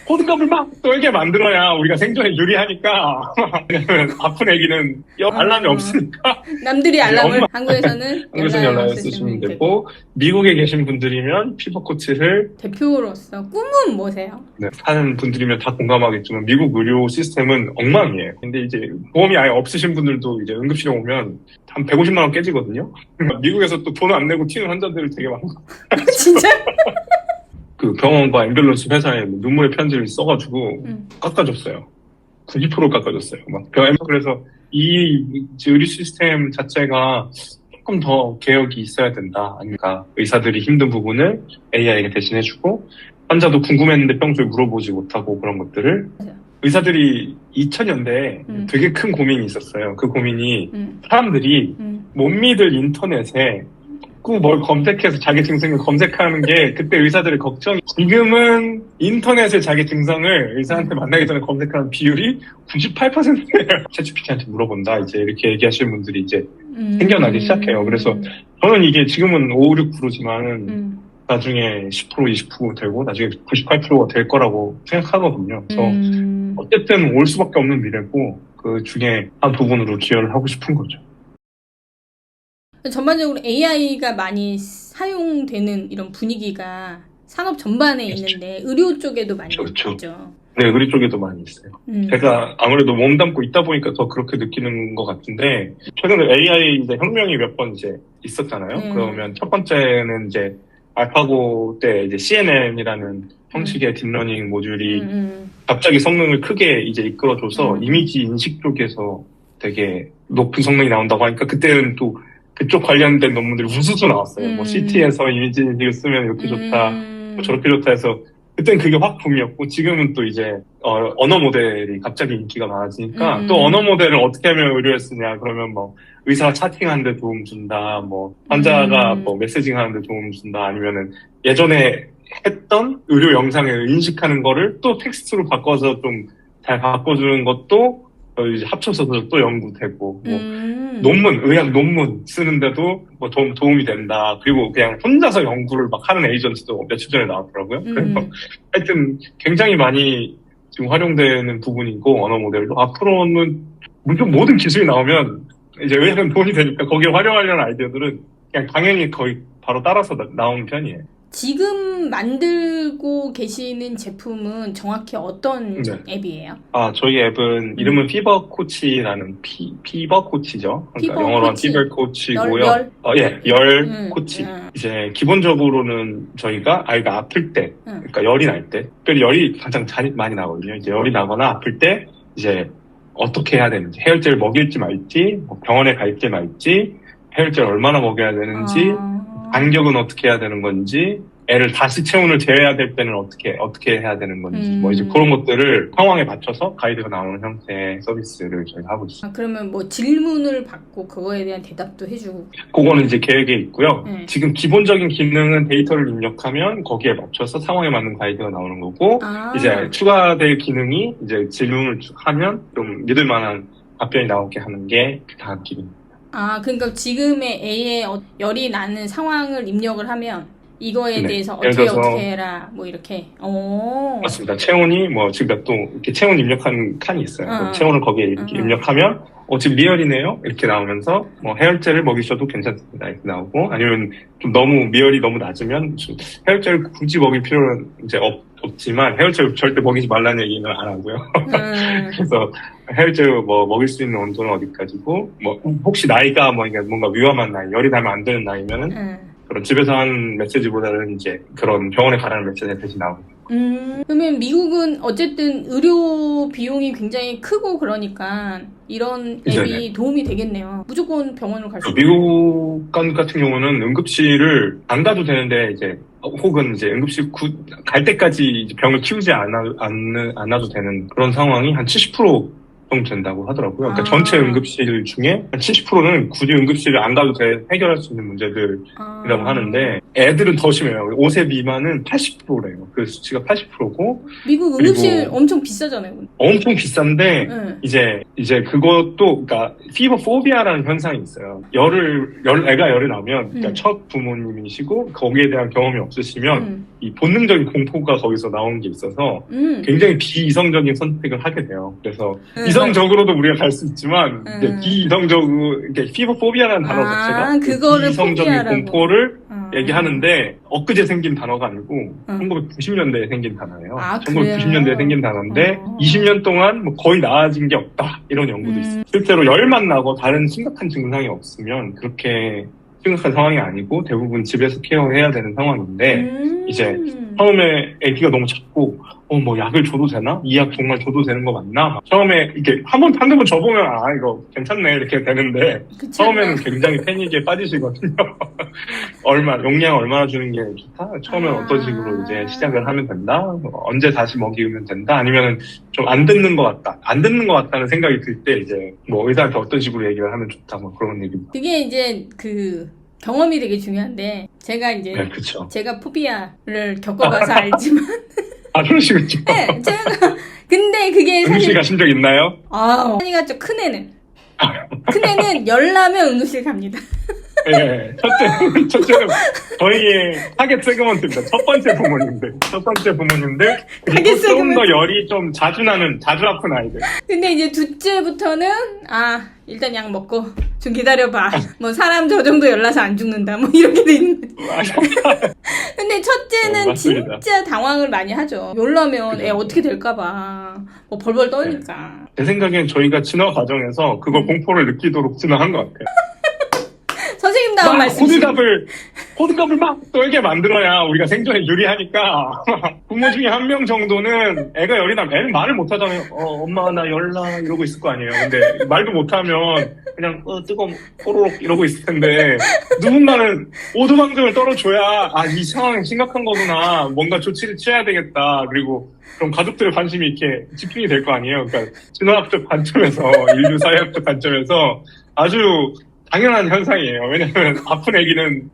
호들갑을 막 떨게 만들어야 우리가 생존에 유리하니까. 왜냐면 아픈 애기는 알람이 없으니까. 남들이 알람을 한국에서는 연락을 쓰시면 되고, 미국에 계신 분들이면 피버 코치를 대표로서 꿈은 뭐세요? 네, 사는 분들이면 다 공감하겠지만 미국 의료 시스템은 엉망이에요. 근데 이제 보험이 아예 없으신 분들도 이제 응급실에 오면 한 150만 원 깨지거든요. 미국에서 또 돈 안 내고 튀는 환자들이 되게 많고. 진짜? 그 병원과 앰뷸런스 회사에 눈물의 편지를 써가지고 깎아줬어요. 90% 깎아줬어요. 그래서 이 의료 시스템 자체가 조금 더 개혁이 있어야 된다. 아니까 의사들이 힘든 부분을 AI가 대신해주고, 환자도 궁금했는데 평소에 물어보지 못하고 그런 것들을. 의사들이 2000년대에 되게 큰 고민이 있었어요. 그 고민이 사람들이 못 믿을 인터넷에 자꾸 뭘 검색해서 자기 증상을 검색하는 게 그때 의사들의 걱정이. 지금은 인터넷에 자기 증상을 의사한테 만나기 전에 검색하는 비율이 98%예요. 챗GPT한테 물어본다 이제 이렇게 얘기하시는 분들이 이제 생겨나기 시작해요. 그래서 저는 이게 지금은 5, 6, 9%지만 나중에 10%, 20% 되고 나중에 98%가 될 거라고 생각하거든요. 그래서 어쨌든 올 수밖에 없는 미래고, 그 중에 한 부분으로 기여를 하고 싶은 거죠. 전반적으로 AI가 많이 사용되는 이런 분위기가 산업 전반에 있는데 의료 쪽에도 많이 있죠. 네, 의료 쪽에도 많이 있어요. 제가 아무래도 몸담고 있다 보니까 더 그렇게 느끼는 것 같은데, 최근에 AI 이제 혁명이 몇 번 이제 있었잖아요. 그러면 첫 번째는 이제 알파고 때 이제 CNN이라는 형식의 딥러닝 모듈이 갑자기 성능을 크게 이제 이끌어줘서 이미지 인식 쪽에서 되게 높은 성능이 나온다고 하니까 그때는 또 그쪽 관련된 논문들이 우수수 나왔어요. 뭐 CT에서 이미지 인식을 쓰면 이렇게 좋다, 뭐 저렇게 좋다 해서 그때는 그게 확 붐이었고, 지금은 또 이제 언어 모델이 갑자기 인기가 많아지니까 또 언어 모델을 어떻게 하면 의료에 쓰냐 그러면 뭐 의사가 차팅하는데 도움 준다, 뭐 환자가 뭐 메시징 하는데 도움 준다, 아니면은 예전에 했던 의료 영상을 인식하는 거를 또 텍스트로 바꿔서 좀 잘 바꿔주는 것도 이제 합쳐서 또 연구되고, 뭐 의학 논문 쓰는데도 뭐 도움이 된다. 그리고 그냥 혼자서 연구를 막 하는 에이전트도 며칠 전에 나왔더라고요. 그래서 하여튼 굉장히 많이 지금 활용되는 부분이고, 언어 모델도 앞으로는 모든 기술이 나오면 이제 의학은 돈이 되니까 거기에 활용하려는 아이디어들은 그냥 당연히 거의 바로 따라서 나오는 편이에요. 지금 만들고 계시는 제품은 정확히 어떤 앱이에요? 저희 앱은 이름은 피버 코치라는 피버 코치죠. 그러니까 영어로는 피버 코치고요. 열 코치. 이제 기본적으로는 저희가 아이가 아플 때, 그러니까 열이 날 때, 특별히 열이 가장 많이 나거든요. 이제 열이 나거나 아플 때 이제 어떻게 해야 되는지, 해열제를 먹일지 말지, 뭐 병원에 갈지 말지, 해열제를 얼마나 먹여야 되는지, 간격은 어떻게 해야 되는 건지, 애를 다시 체온을 재야 될 때는 어떻게 해야 되는 건지, 뭐 이제 그런 것들을 상황에 맞춰서 가이드가 나오는 형태의 서비스를 저희가 하고 있습니다. 그러면 뭐 질문을 받고 그거에 대한 대답도 해주고? 그거는 이제 계획에 있고요. 지금 기본적인 기능은 데이터를 입력하면 거기에 맞춰서 상황에 맞는 가이드가 나오는 거고, 이제 추가될 기능이 이제 질문을 쭉 하면 좀 믿을 만한 답변이 나오게 하는 게 그 다음 기능입니다. 그러니까 지금의 A의 열이 나는 상황을 입력을 하면 이거에 대해서 어떻게 해라, 뭐 이렇게. 맞습니다. 체온이 뭐 지금 몇 도 이렇게 체온 입력한 칸이 있어요. 체온을 거기에 이렇게 입력하면 지금 미열이네요 이렇게 나오면서 뭐 해열제를 먹이셔도 괜찮습니다 이렇게 나오고, 아니면 좀 미열이 너무 낮으면 해열제를 굳이 먹일 필요는 이제 없지만 해열제를 절대 먹이지 말라는 얘기는 안 하고요. 그래서 해열제 뭐 먹일 수 있는 온도는 어디까지고, 뭐 혹시 나이가 뭔가 위험한 나이, 열이 나면 안 되는 나이면은 그런 집에서 하는 메시지보다는 이제 그런 병원에 가라는 메시지가 대신 나오고. 그러면 미국은 어쨌든 의료 비용이 굉장히 크고 그러니까 이런 앱이 도움이 되겠네요. 무조건 병원으로 갈 수 있어요. 미국 같은 경우는 응급실을 안 가도 되는데 이제 혹은 이제 응급실 갈 때까지 이제 병을 키우지 않아도 되는 그런 상황이 한 70% 정도 된다고 하더라고요. 그러니까 아. 전체 응급실 중에 70%는 굳이 응급실을 안 가도 해결할 수 있는 문제들이라고 하는데 애들은 더 심해요. 5세 미만은 80%래요. 그 수치가 80%고 미국 응급실 엄청 비싸잖아요. 엄청 비싼데 네. 이제 그것도 그러니까 피버 포비아라는 현상이 있어요. 애가 열이 나면 그러니까 첫 부모님이시고 거기에 대한 경험이 없으시면 이 본능적인 공포가 거기서 나오는 게 있어서 굉장히 비이성적인 선택을 하게 돼요. 그래서 이성적으로도 우리가 갈 수 있지만 이제 비이성적으로 이렇게 피버 포비아라는 단어 자체가 그거를 비이성적인 포비아라고. 공포를 얘기하는데 엊그제 생긴 단어가 아니고 1990년대에 생긴 단어예요. 1990년대에 생긴 단어인데 20년 동안 뭐 거의 나아진 게 없다 이런 연구도 있어요. 실제로 열만 나고 다른 심각한 증상이 없으면 그렇게 심각한 상황이 아니고 대부분 집에서 케어해야 되는 상황인데 이제 처음에 아기가 너무 작고 뭐 약을 줘도 되나? 이 약 정말 줘도 되는 거 맞나? 처음에 이렇게 한두 번 줘보면 이거 괜찮네 이렇게 되는데 처음에는 굉장히 패닉에 빠지시거든요. 용량 얼마나 주는 게 좋다? 처음엔 어떤 식으로 이제 시작을 하면 된다? 언제 다시 먹이면 된다? 아니면은 좀 안 듣는 것 같다. 안 듣는 것 같다는 생각이 들 때 이제 뭐 의사한테 어떤 식으로 얘기를 하면 좋다. 뭐 그런 얘기입니다. 그게 이제 경험이 되게 중요한데 제가 이제 네, 그쵸. 제가 포비아를 겪어봐서 알지만 그러시군요. 네, 근데 그게 응급실 사실 가신 적 있나요? 아니가 좀 큰애는 열나면 응급실 갑니다. 네, 첫째는 저희의 타겟 세그먼트입니다. 첫 번째 부모님들 그리고 좀 더 열이 좀 자주 아픈 아이들. 근데 이제 둘째부터는 일단 약 먹고 좀 기다려봐. 뭐 사람 저 정도 열나서 안 죽는다. 뭐 이렇게 돼 있는 거지. 근데 첫째는 진짜 당황을 많이 하죠. 열나면 애 어떻게 될까봐 뭐 벌벌 떨니까. 제 생각엔 저희가 진화 과정에서 그걸 공포를 느끼도록 진화한 것 같아요. 선생님다운 말씀. 호들갑을 막 떨게 만들어야 우리가 생존에 유리하니까 부모 중에 한 명 정도는 애가 열이 나면 애는 말을 못 하잖아요. 엄마 나 열나 이러고 있을 거 아니에요. 근데 말도 못 하면 그냥 뜨거워 호로록 이러고 있을 텐데 누군가는 오두방정을 떨어줘야 이 상황이 심각한 거구나. 뭔가 조치를 취해야 되겠다. 그리고 그럼 가족들의 관심이 이렇게 집중이 될 거 아니에요. 그러니까 진화학적 관점에서 인류 사회학적 관점에서 아주 당연한 현상이에요. 왜냐면 아픈 아기는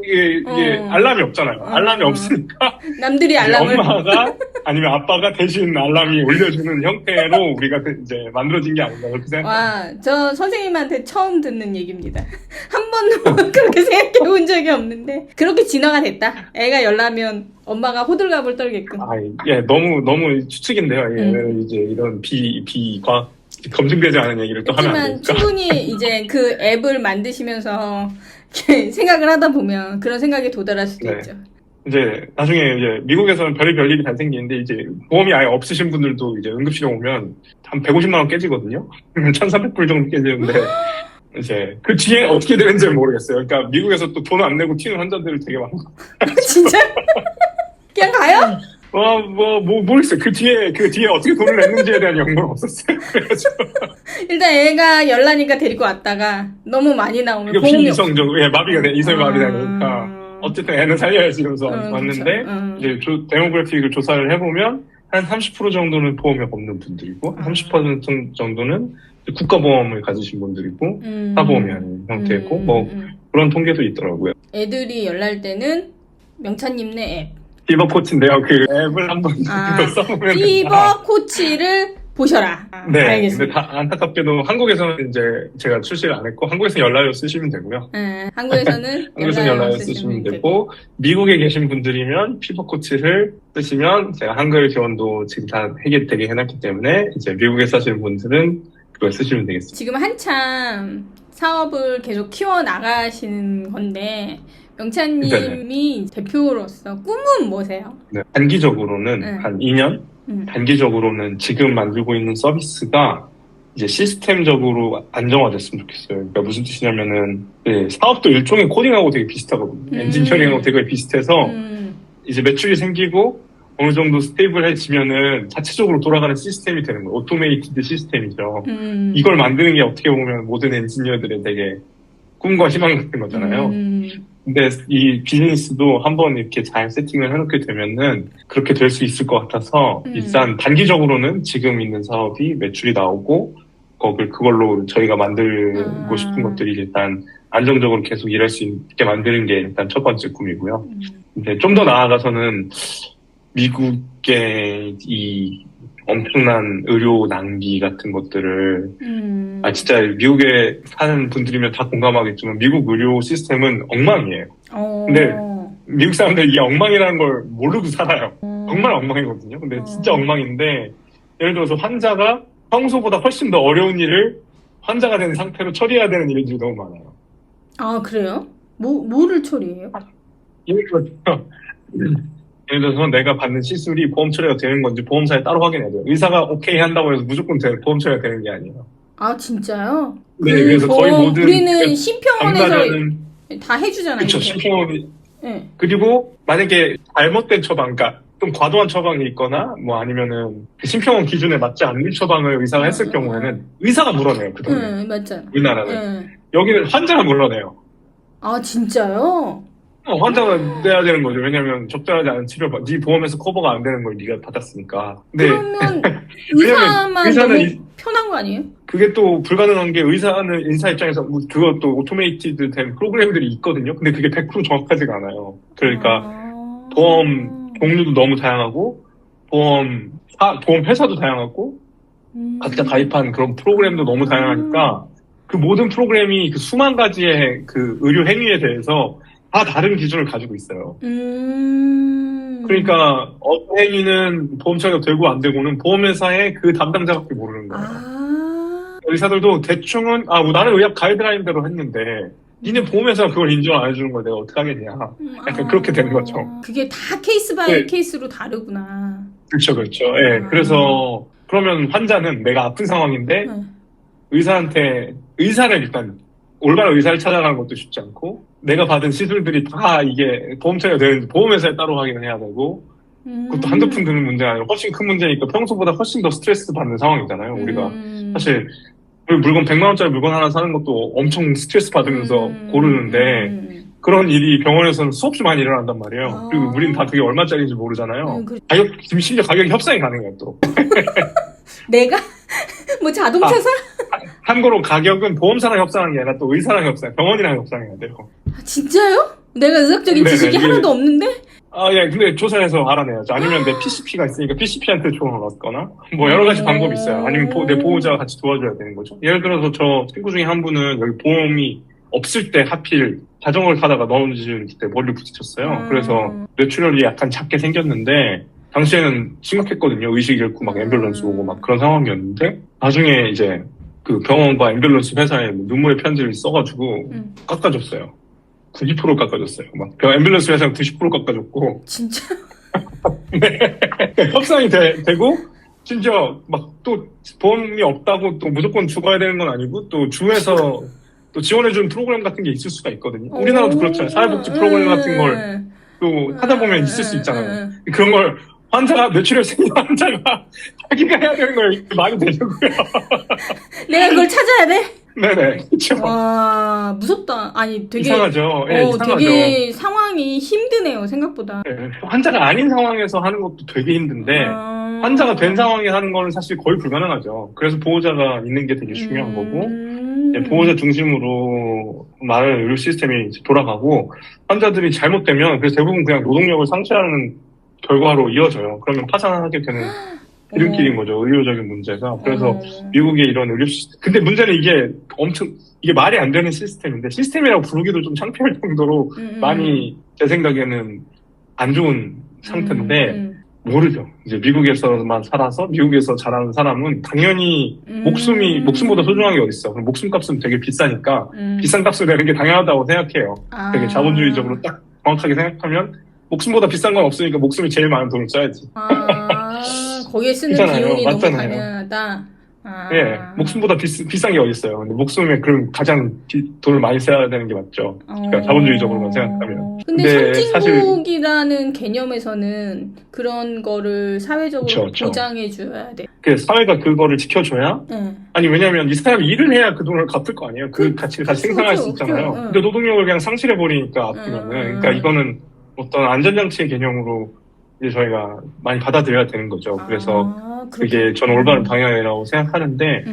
이게 알람이 없잖아요. 알람이 없으니까 남들이 알람을 엄마가 아니면 아빠가 대신 알람이 올려주는 형태로 우리가 이제 만들어진 게 아닌가 그렇게 생각합니다. 저 선생님한테 처음 듣는 얘기입니다. 한 번도 그렇게 생각해 본 적이 없는데 그렇게 진화가 됐다. 애가 열나면 엄마가 호들갑을 떨게끔. 너무 추측인데요. 이제 이런 비과학 검증되지 않은 얘기를 또 하면 안 되니까. 충분히 이제 그 앱을 만드시면서 생각을 하다 보면 그런 생각에 도달할 수도 있죠. 이제 나중에 이제 미국에서는 별의별 일이 다 생기는데 이제 보험이 아예 없으신 분들도 이제 응급실에 오면 한 150만 원 깨지거든요. 1,300불 정도 깨지는데 이제 그 뒤에 어떻게 되는지 모르겠어요. 그러니까 미국에서 또 돈 안 내고 튀는 환자들이 되게 많고. 진짜? 그냥 가요? 모르겠어요. 그 뒤에 어떻게 돈을 냈는지에 대한 연구는 없었어요. 그래서. 일단 애가 열나니까 데리고 왔다가 너무 많이 나오면 보험이 비이성적으로, 마비가 돼, 이성마비가 되니까. 어쨌든 애는 살려야지 이러면서 왔는데, 이제 데모그래픽을 조사를 해보면, 한 30% 정도는 보험이 없는 분들이고, 30% 정도는 국가보험을 가지신 분들이고, 사보험이 아닌 형태고, 그런 통계도 있더라고요. 애들이 열날 때는 명찬님네 앱. 피버 코치인데요. 그 앱을 한번 써보면 피버 코치를 보셔라. 네. 알겠습니다. 근데 한타깝게도 한국에서는 이제 제가 출시를 안 했고 한국에서는 열라이로 쓰시면 되고요. 한국에서는 열라이로 쓰시면 되고 미국에 계신 분들이면 피버 코치를 쓰시면 제가 한글 지원도 지금 다 되게 해놨기 때문에 이제 미국에 사시는 분들은 그걸 쓰시면 되겠습니다. 지금 한참 사업을 계속 키워 나가시는 건데. 명찬님이 대표로서 꿈은 뭐세요? 네, 단기적으로는 한 2년? 단기적으로는 지금 만들고 있는 서비스가 이제 시스템적으로 안정화됐으면 좋겠어요. 그러니까 무슨 뜻이냐면은 사업도 일종의 코딩하고 되게 비슷하거든요. 엔지니어링하고 되게 비슷해서 이제 매출이 생기고 어느 정도 스테이블해지면은 자체적으로 돌아가는 시스템이 되는 거예요. 오토메이티드 시스템이죠. 이걸 만드는 게 어떻게 보면 모든 엔지니어들의 되게 꿈과 희망 같은 거잖아요. 근데 이 비즈니스도 한번 이렇게 잘 세팅을 해놓게 되면은 그렇게 될 수 있을 것 같아서 일단 단기적으로는 지금 있는 사업이 매출이 나오고 그걸로 저희가 만들고 싶은 것들이 일단 안정적으로 계속 일할 수 있게 만드는 게 일단 첫 번째 꿈이고요. 근데 좀 더 나아가서는 미국의 이 엄청난 의료 낭비 같은 것들을 진짜 미국에 사는 분들이면 다 공감하겠지만 미국 의료 시스템은 엉망이에요. 근데 미국 사람들 이게 엉망이라는 걸 모르고 살아요. 정말 엉망이거든요. 근데 진짜 엉망인데 예를 들어서 환자가 평소보다 훨씬 더 어려운 일을 환자가 된 상태로 처리해야 되는 일들이 너무 많아요. 아, 그래요? 뭐를 처리해요? 예를 들어서 내가 받는 시술이 보험 처리가 되는 건지 보험사에 따로 확인해야 돼요. 의사가 오케이 한다고 해서 무조건 보험 처리가 되는 게 아니에요. 아, 진짜요? 네, 그래서 거의 모든 우리는 심평원에서 다 해주잖아요. 그렇죠, 심평원이. 네. 그리고 만약에 잘못된 처방, 그러니까 좀 과도한 처방이 있거나 뭐 아니면은 그 심평원 기준에 맞지 않는 처방을 의사가 했을 경우에는 의사가 물어내요. 그 돈을. 맞죠. 우리나라는. 여기는 환자가 물어내요. 아, 진짜요? 환자가 내야 되는 거죠. 왜냐면 적절하지 않은 치료, 네 보험에서 커버가 안 되는 걸 네가 받았으니까. 근데 그러면 의사만 너무 편한 거 아니에요? 그게 또 불가능한 게 의사 입장에서 그것도 오토메이티드 된 프로그램들이 있거든요. 근데 그게 100% 정확하지가 않아요. 그러니까 보험 종류도 너무 다양하고 보험 회사도 다양하고 각자 가입한 그런 프로그램도 너무 다양하니까 그 모든 프로그램이 그 수만 가지의 그 의료 행위에 대해서 다 다른 기준을 가지고 있어요. 그러니까 어떤 행위는 보험 처리가 되고 안 되고는 보험회사의 그 담당자밖에 모르는 거예요. 의사들도 대충은 나는 의학 가이드라인대로 했는데 니네 보험회사가 그걸 인정 안 해주는 걸 내가 어떻게 하겠냐. 약간 그렇게 되는 거죠. 그게 다 케이스 바이 케이스로 다르구나. 그렇죠. 예. 그래서 그러면 환자는 내가 아픈 상황인데 의사를 일단 올바른 의사를 찾아가는 것도 쉽지 않고 내가 받은 시술들이 다 이게 보험 처리가 되는지 보험회사에 따로 확인을 해야 되고 그것도 한두 푼 드는 문제가 아니라 훨씬 큰 문제니까 평소보다 훨씬 더 스트레스 받는 상황이잖아요. 우리가 사실 물건 100만 원짜리 물건 하나 사는 것도 엄청 스트레스 받으면서 고르는데 그런 일이 병원에서는 수없이 많이 일어난단 말이에요. 그리고 우리는 다 그게 얼마짜리인지 모르잖아요. 심지어 가격이 협상이 가능해요 또. 내가? 뭐 자동차 사? 참고로 가격은 보험사랑 협상하는 게 아니라 또 의사랑 병원이랑 협상해야 돼요. 진짜요? 내가 의학적인 지식이 하나도 없는데? 예, 근데 조사해서 알아내야죠. 아니면 내 PCP가 있으니까 PCP한테 조언을 얻거나, 뭐 여러 가지 방법이 있어요. 아니면 내 보호자가 같이 도와줘야 되는 거죠. 예를 들어서 저 친구 중에 한 분은 여기 보험이 없을 때 하필 자전거를 타다가 넘어지는 때 머리를 부딪혔어요. 그래서 뇌출혈이 약간 작게 생겼는데, 당시에는 심각했거든요. 의식 잃고 막 앰뷸런스 오고 막 그런 상황이었는데, 나중에 이제 그 병원과 앰뷸런스 회사에 눈물의 편지를 써가지고 깎아줬어요. 90% 깎아줬어요. 막 앰뷸런스 회사는 90% 깎아줬고. 진짜? 네. 협상이 되고 심지어 막 또 보험이 없다고 또 무조건 죽어야 되는 건 아니고 또 주에서 또 지원해주는 프로그램 같은 게 있을 수가 있거든요. 우리나라도 그렇잖아요. 사회복지 프로그램 같은 걸 또 하다 보면 있을 수 있잖아요. 그런 걸 뇌출혈 생긴 환자가 자기가 해야 되는 걸 많이 되려고요. 내가 그걸 찾아야 돼? 네네, 그렇죠. 와, 무섭다. 아니, 되게 이상하죠. 네, 이상하죠. 되게 상황이 힘드네요, 생각보다. 네, 환자가 아닌 상황에서 하는 것도 되게 힘든데 환자가 된 상황에 하는 거는 사실 거의 불가능하죠. 그래서 보호자가 있는 게 되게 중요한 거고 보호자 중심으로 많은 의료 시스템이 돌아가고 환자들이 잘못되면 그래서 대부분 그냥 노동력을 상실하는 결과로 이어져요. 그러면 파산하게 되는 지름길인 거죠. 의료적인 문제가. 그래서 미국의 이런 의료 시스템. 근데 문제는 이게 말이 안 되는 시스템인데 시스템이라고 부르기도 좀 창피할 정도로 많이 제 생각에는 안 좋은 상태인데 모르죠. 이제 미국에서만 살아서 미국에서 자라는 사람은 당연히 목숨보다 소중한 게 어딨어. 그럼 목숨값은 되게 비싸니까 비싼 값을 내는 게 당연하다고 생각해요. 되게 자본주의적으로 딱 정확하게 생각하면 목숨보다 비싼 건 없으니까 목숨이 제일 많은 돈을 써야지. 거기에 쓰는 비용이 너무 당연하다. 예, 목숨보다 비싼 게 어딨어요. 근데 목숨에 그럼 가장 돈을 많이 써야 되는 게 맞죠. 그러니까 자본주의적으로만 생각하면. 근데 선진국이라는 개념에서는 그런 거를 사회적으로 보장해줘야 돼. 사회가 그거를 지켜줘야? 아니, 왜냐면 이 사람이 일을 해야 그 돈을 갚을 거 아니에요. 그 가치를 다시 생산할 수 있잖아요. 근데 노동력을 그냥 상실해버리니까 아프면은. 그러니까 이거는 어떤 안전장치의 개념으로 이제 저희가 많이 받아들여야 되는 거죠. 그래서 그게 저는 올바른 방향이라고 생각하는데,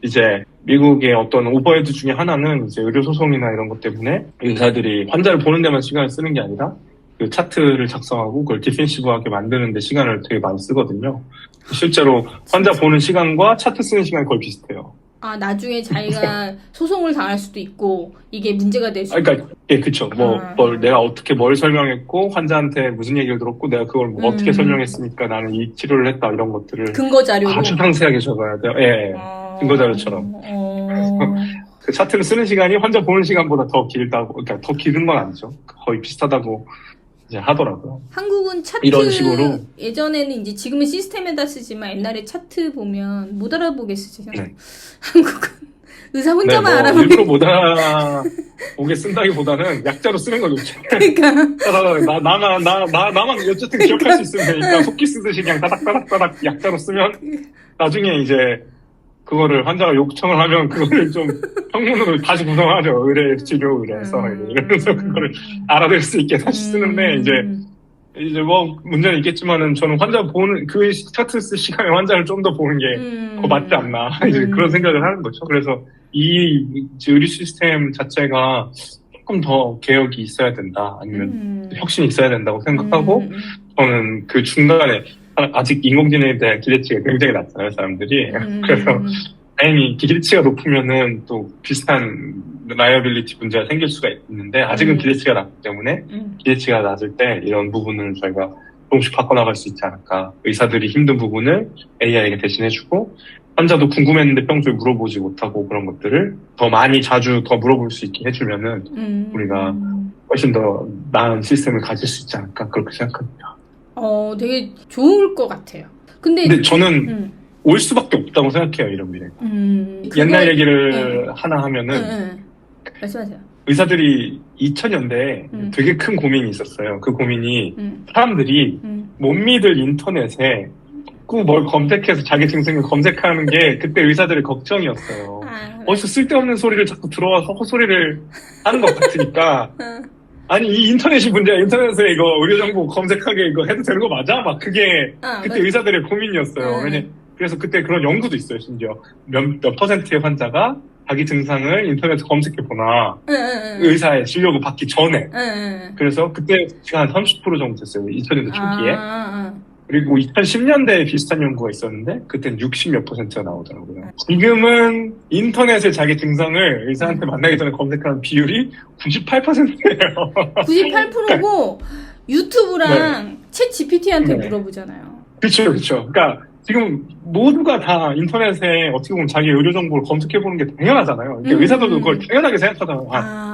이제 미국의 어떤 오버헤드 중에 하나는 이제 의료소송이나 이런 것 때문에 의사들이 환자를 보는 데만 시간을 쓰는 게 아니라 그 차트를 작성하고 그걸 디펜시브하게 만드는 데 시간을 되게 많이 쓰거든요. 실제로 환자 보는 시간과 차트 쓰는 시간이 거의 비슷해요. 나중에 자기가 소송을 당할 수도 있고 이게 문제가 될 수 있고. 그러니까 예, 그쵸. 내가 어떻게 뭘 설명했고 환자한테 무슨 얘기를 들었고 내가 그걸 어떻게 설명했으니까 나는 이 치료를 했다 이런 것들을 근거 자료로 아주 상세하게 적어야 돼요. 예, 근거 자료처럼. 그 차트를 쓰는 시간이 환자 보는 시간보다 더 길다고, 그러니까 더 길은 건 아니죠. 거의 비슷하다고 이제 하더라고요. 한국은 차트 이런 식으로 예전에는 이제 지금은 시스템에다 쓰지만 옛날에 차트 보면 못 알아보겠어요. 한국은 의사 혼자만 알아보게. 일부러 못 알아보게 쓴다기보다는 약자로 쓰는 거 좋죠. 그러니까 나만 어쨌든 기억할 수 있으면 되니까 속기 쓰듯이 그냥 따닥따닥따닥 약자로 쓰면 나중에 이제 그거를 환자가 요청을 하면 그거를 좀 평문으로 다시 구성하죠. 의뢰, 치료, 의뢰해서 이러면서 그거를 알아낼 수 있게 다시 쓰는데 이제 뭐 문제는 있겠지만은 저는 환자 보는 그 차트 쓸 시간에 환자를 좀 더 보는 게 더 맞지 않나 이제 그런 생각을 하는 거죠. 그래서 이 의료 시스템 자체가 조금 더 개혁이 있어야 된다 아니면 혁신이 있어야 된다고 생각하고 저는 그 중간에 아직 인공지능에 대한 기대치가 굉장히 낮잖아요, 사람들이. 그래서 다행히 기대치가 높으면은 또 비슷한 라이어빌리티 문제가 생길 수가 있는데 아직은 기대치가 낮기 때문에 기대치가 낮을 때 이런 부분을 저희가 조금씩 바꿔나갈 수 있지 않을까. 의사들이 힘든 부분을 AI에게 대신해주고 환자도 궁금했는데 평소에 물어보지 못하고 그런 것들을 더 많이 자주 더 물어볼 수 있게 해주면은 우리가 훨씬 더 나은 시스템을 가질 수 있지 않을까 그렇게 생각합니다. 되게 좋을 것 같아요. 근데 저는 올 수밖에 없다고 생각해요, 이런 미래. 옛날 얘기를 하나 하면은 말씀하세요. 의사들이 2000년대에 되게 큰 고민이 있었어요. 그 고민이 사람들이 못 믿을 인터넷에 자꾸 뭘 검색해서 자기 증상을 검색하는 게 그때 의사들의 걱정이었어요. 어디서 쓸데없는 소리를 자꾸 들어와서 헛소리를 하는 것 같으니까 아니 이 인터넷이 문제야. 인터넷에 이거 의료정보 검색하게 이거 해도 되는 거 맞아? 막 그게 그때 의사들의 고민이었어요. 그래서 그때 그런 연구도 있어요. 심지어 몇 퍼센트의 환자가 자기 증상을 인터넷에 검색해보나 의사의 진료를 받기 전에 그래서 그때 시간 한 30% 정도 됐어요. 2000년대 초기에 그리고 2010년대에 비슷한 연구가 있었는데 그때는 60몇 %가 나오더라고요. 지금은 인터넷에 자기 증상을 의사한테 만나기 전에 검색하는 비율이 98%예요. 98%고 유튜브랑 챗 GPT한테 물어보잖아요. 그렇죠. 그러니까 지금 모두가 다 인터넷에 어떻게 보면 자기 의료 정보를 검색해보는 게 당연하잖아요. 그러니까 의사들도 그걸 당연하게 생각하잖아요.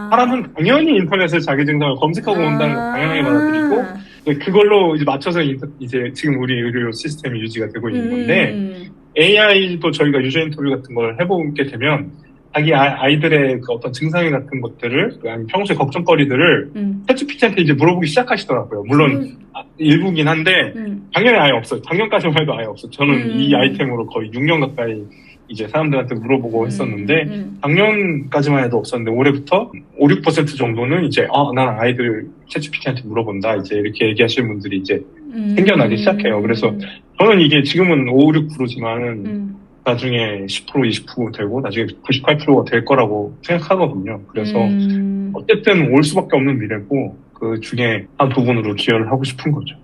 사람은 당연히 인터넷에 자기 증상을 검색하고 온다는 걸 당연하게 받아들이고 그걸로 이제 맞춰서 이제 지금 우리 의료 시스템이 유지가 되고 있는 건데 AI도 저희가 유저 인터뷰 같은 걸 해보게 되면 자기 아이들의 그 어떤 증상이 같은 것들을 아니면 평소에 걱정거리들을 챗GPT한테 이제 물어보기 시작하시더라고요. 물론 일부긴 한데 작년에 아예 없어요. 작년까지만 해도 아예 없어요. 저는 이 아이템으로 거의 6년 가까이 이제 사람들한테 물어보고 했었는데 작년까지만 해도 없었는데 올해부터 5, 6% 정도는 이제 난 아이들 챗GPT한테 물어본다 이제 이렇게 얘기하시는 분들이 이제 생겨나기 시작해요. 그래서 저는 이게 지금은 5, 6%지만 나중에 10%, 20% 되고 나중에 98%가 될 거라고 생각하거든요. 그래서 어쨌든 올 수밖에 없는 미래고 그 중에 한 부분으로 기여를 하고 싶은 거죠.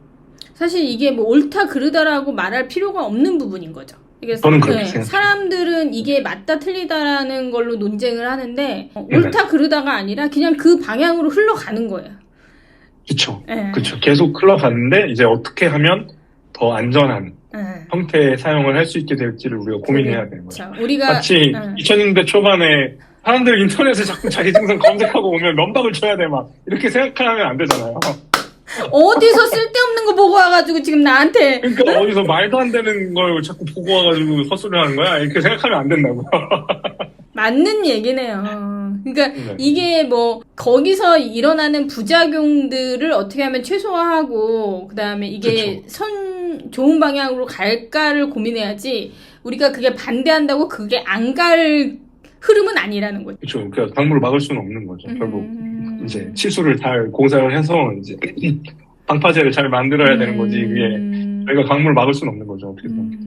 사실 이게 뭐 옳다 그르다라고 말할 필요가 없는 부분인 거죠. 저는 그렇게 생각해요. 사람들은 이게 맞다 틀리다라는 걸로 논쟁을 하는데 옳다 그르다가 아니라 그냥 그 방향으로 흘러가는 거예요. 그렇죠. 계속 흘러가는데 이제 어떻게 하면 더 안전한 형태의 사용을 할 수 있게 될지를 우리가 고민해야 되는 거죠. 우리가 마치 2000년대 초반에 사람들이 인터넷에 자꾸 자기 증상 검색하고 오면 면박을 쳐야 돼 막 이렇게 생각하면 안 되잖아요. 어디서 쓸데없는 거 보고 와가지고 지금 나한테. 그러니까 어디서 말도 안 되는 걸 자꾸 보고 와가지고 헛소리 하는 거야? 이렇게 생각하면 안 된다고. 맞는 얘기네요. 그러니까 네. 이게 뭐 거기서 일어나는 부작용들을 어떻게 하면 최소화하고 그다음에 이게 좋은 방향으로 갈까를 고민해야지 우리가 그게 반대한다고 그게 안 갈 흐름은 아니라는 거죠. 그렇죠. 그러니까 강물을 막을 수는 없는 거죠. 결국 이제 치수를 잘 공사를 해서 이제 방파제를 잘 만들어야 되는 거지. 위에 저희가 강물을 막을 수는 없는 거죠. 어떻게 보면.